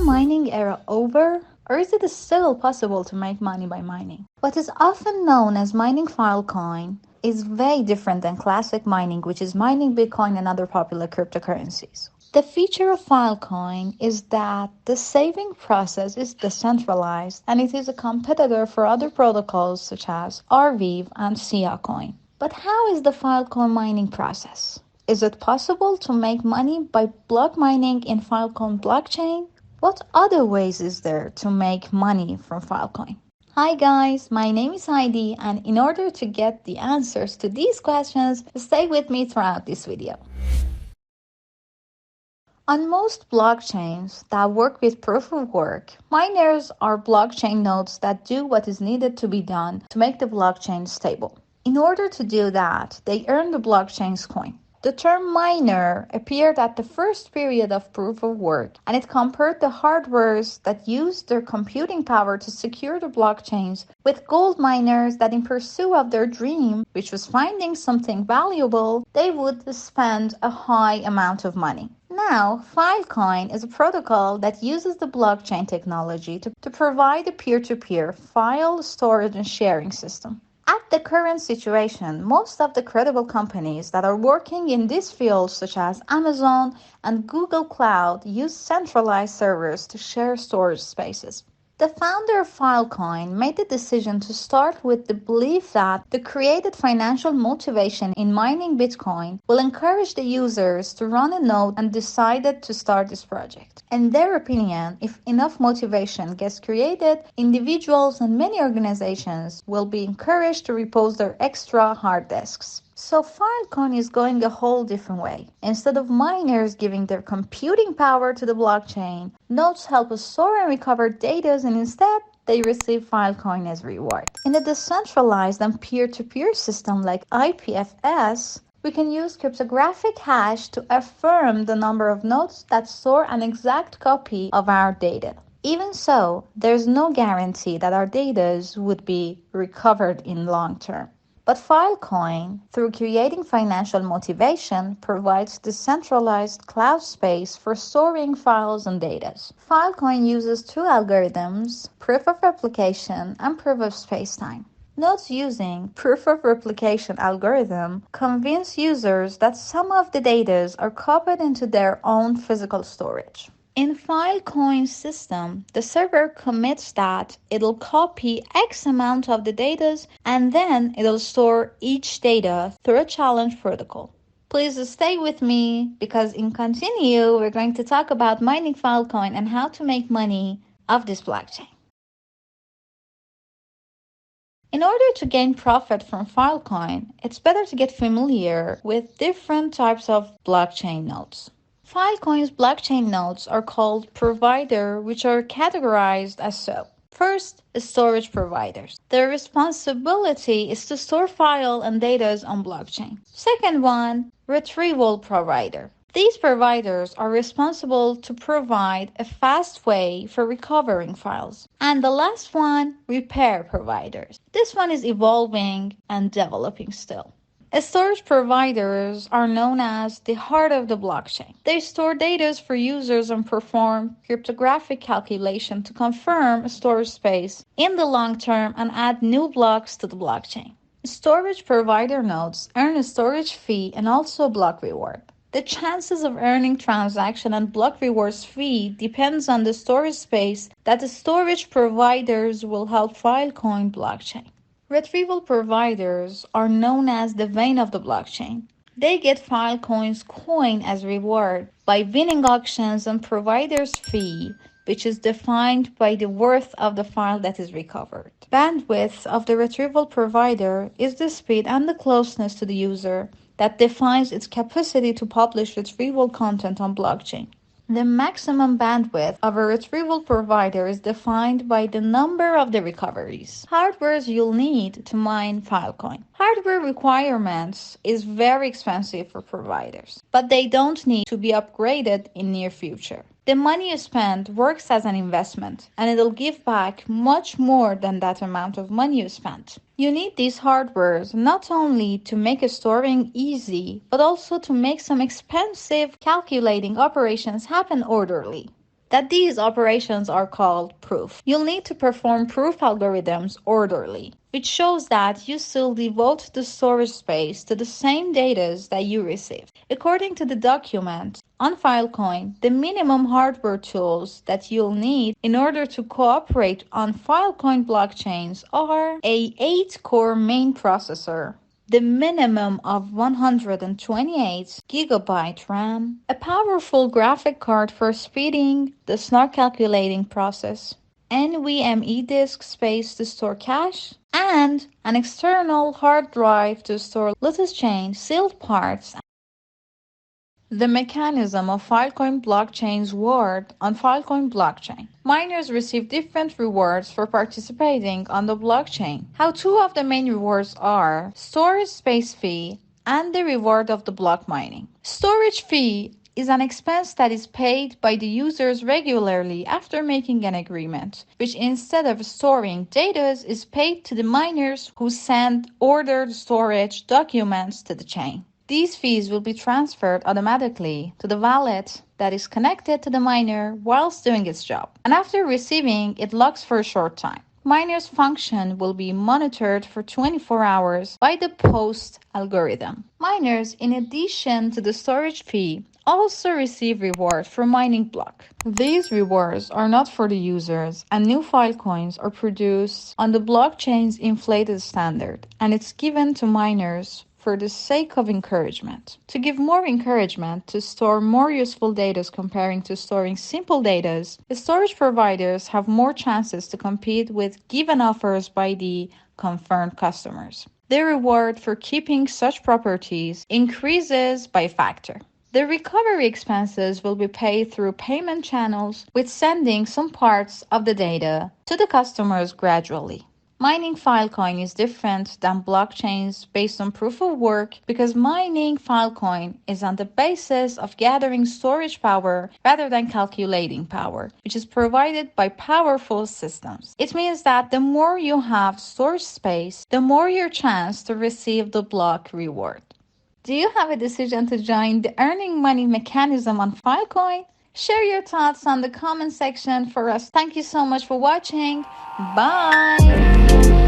mining era over, or is it still possible to make money by mining? What is often known as mining Filecoin is very different than classic mining, which is mining Bitcoin and other popular cryptocurrencies. The feature of Filecoin is that the saving process is decentralized and it is a competitor for other protocols such as Arweave and Siacoin. But how is the Filecoin mining process? Is it possible to make money by block mining in Filecoin blockchain? What other ways is there to make money from Filecoin? Hi guys, my name is Heidi, and in order to get the answers to these questions, stay with me throughout this video. On most blockchains that work with proof of work, miners are blockchain nodes that do what is needed to be done to make the blockchain stable. In order to do that, they earn the blockchain's coin. The term miner appeared at the first period of proof of work, and it compared the hardwares that used their computing power to secure the blockchains with gold miners that, in pursuit of their dream, which was finding something valuable, they would spend a high amount of money. Now, Filecoin is a protocol that uses the blockchain technology to provide a peer-to-peer file storage and sharing system. At the current situation, most of the credible companies that are working in this field, such as Amazon and Google Cloud, use centralized servers to share storage spaces. The founder of Filecoin made the decision to start with the belief that the created financial motivation in mining Bitcoin will encourage the users to run a node, and decided to start this project. In their opinion, if enough motivation gets created, individuals and many organizations will be encouraged to repose their extra hard disks. So Filecoin is going a whole different way. Instead of miners giving their computing power to the blockchain, nodes help us store and recover data, and instead they receive Filecoin as reward. In a decentralized and peer-to-peer system like IPFS, we can use cryptographic hash to affirm the number of nodes that store an exact copy of our data. Even so, there's no guarantee that our data would be recovered in long term. But Filecoin, through creating financial motivation, provides decentralized cloud space for storing files and data. Filecoin uses two algorithms, proof of replication and proof of spacetime. Nodes using proof of replication algorithm convince users that some of the data are copied into their own physical storage. In Filecoin's system, the server commits that it'll copy X amount of the data and then it'll store each data through a challenge protocol. Please stay with me, because in continue, we're going to talk about mining Filecoin and how to make money off this blockchain. In order to gain profit from Filecoin, it's better to get familiar with different types of blockchain nodes. Filecoin's blockchain nodes are called provider, which are categorized as so. First, storage providers. Their responsibility is to store file and data on blockchain. Second one, retrieval provider. These providers are responsible to provide a fast way for recovering files. And the last one, repair providers. This one is evolving and developing still. Storage providers are known as the heart of the blockchain. They store data for users and perform cryptographic calculation to confirm storage space in the long term and add new blocks to the blockchain. Storage provider nodes earn a storage fee and also a block reward. The chances of earning transaction and block rewards fee depends on the storage space that the storage providers will help Filecoin blockchain. Retrieval providers are known as the vein of the blockchain. They get Filecoin's coin as reward by winning auctions and provider's fee, which is defined by the worth of the file that is recovered. Bandwidth of the retrieval provider is the speed and the closeness to the user that defines its capacity to publish retrieval content on blockchain. The maximum bandwidth of a retrieval provider is defined by the number of the recoveries. Hardware you'll need to mine Filecoin. Hardware requirements is very expensive for providers, but they don't need to be upgraded in near future. The money you spend works as an investment, and it'll give back much more than that amount of money you spent. You need these hardwares not only to make storing easy, but also to make some expensive calculating operations happen orderly. that these operations are called proof. You'll need to perform proof algorithms orderly, which shows that you still devote the storage space to the same data that you received. According to the document on Filecoin, the minimum hardware tools that you'll need in order to cooperate on Filecoin blockchains are a 8-core main processor, the minimum of 128 gigabyte RAM, a powerful graphic card for speeding the snark calculating process, NVMe disk space to store cache, and an external hard drive to store Lotus Chain sealed parts. The mechanism of Filecoin blockchain's work on Filecoin blockchain. Miners receive different rewards for participating on the blockchain. How two of the main rewards are storage space fee and the reward of the block mining. Storage fee is an expense that is paid by the users regularly after making an agreement, which instead of storing data is paid to the miners who send ordered storage documents to the chain. These fees will be transferred automatically to the wallet that is connected to the miner whilst doing its job. And after receiving, it locks for a short time. Miner's function will be monitored for 24 hours by the post algorithm. Miners, in addition to the storage fee, also receive reward for mining block. These rewards are not for the users, and new Filecoins are produced on the blockchain's inflated standard, and it's given to miners for the sake of encouragement. To give more encouragement to store more useful data comparing to storing simple data, the storage providers have more chances to compete with given offers by the confirmed customers. The reward for keeping such properties increases by factor. The recovery expenses will be paid through payment channels, with sending some parts of the data to the customers gradually. Mining Filecoin is different than blockchains based on proof of work because mining Filecoin is on the basis of gathering storage power rather than calculating power, which is provided by powerful systems. It means that the more you have storage space, the more your chance to receive the block reward. Do you have a decision to join the earning money mechanism on Filecoin? Share your thoughts on the comment section for us. Thank you so much for watching. Bye.